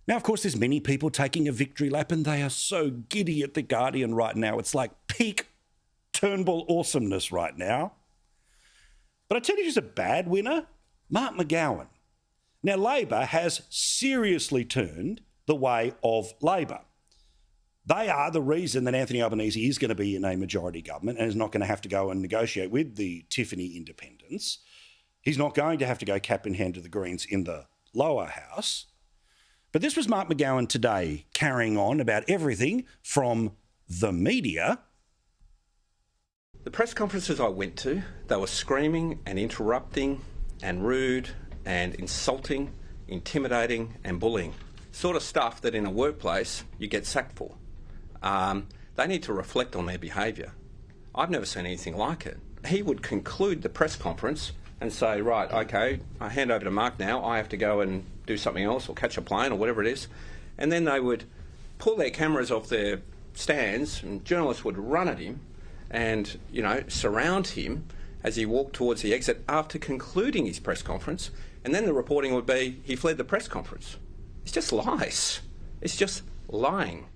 Now, of course, there's many people taking a victory lap and they are so giddy at The Guardian right now. It's like peak Turnbull awesomeness right now. But I tell you who's a bad winner? Mark McGowan. Now, Labor has seriously turned the way of Labor. They are the reason that Anthony Albanese is going to be in a majority government and is not going to have to go and negotiate with the Tiffany independents. He's not going to have to go cap in hand to the Greens in the lower house. But this was Mark McGowan today carrying on about everything from the media. The press conferences I went to, they were screaming and interrupting and rude and insulting, intimidating and bullying. Sort of stuff that in a workplace you get sacked for. They need to reflect on their behaviour. I've never seen anything like it. He would conclude the press conference and say, right, OK, I hand over to Mark now, I have to go and do something else or catch a plane or whatever it is. And then they would pull their cameras off their stands and journalists would run at him and, you know, surround him as he walked towards the exit after concluding his press conference. And then the reporting would be, he fled the press conference. It's just lies. It's just lying.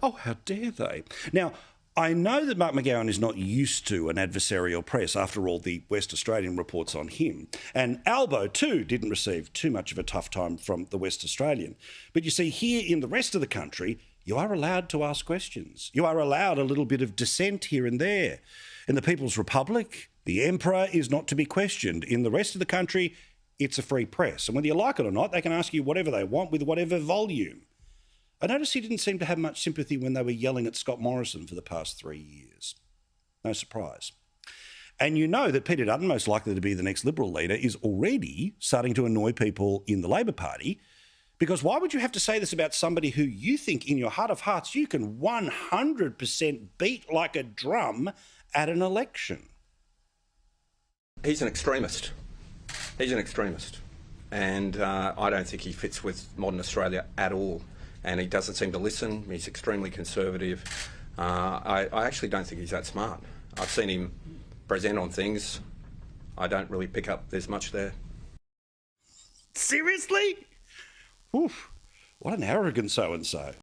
Oh, how dare they? Now, I know that Mark McGowan is not used to an adversarial press. After all, the West Australian reports on him. And Albo, too, didn't receive too much of a tough time from the West Australian. But you see, here in the rest of the country, you are allowed to ask questions. You are allowed a little bit of dissent here and there. In the People's Republic, the Emperor is not to be questioned. In the rest of the country, it's a free press. And whether you like it or not, they can ask you whatever they want with whatever volume. I noticed he didn't seem to have much sympathy when they were yelling at Scott Morrison for the past 3 years. No surprise. And you know that Peter Dutton, most likely to be the next Liberal leader, is already starting to annoy people in the Labor Party, because why would you have to say this about somebody who you think in your heart of hearts you can 100% beat like a drum at an election? He's an extremist. He's an extremist. And I don't think he fits with modern Australia at all. And he doesn't seem to listen. He's extremely conservative. I actually don't think he's that smart. I've seen him present on things. I don't really pick up there's much there. Seriously? Oof, what an arrogant so-and-so.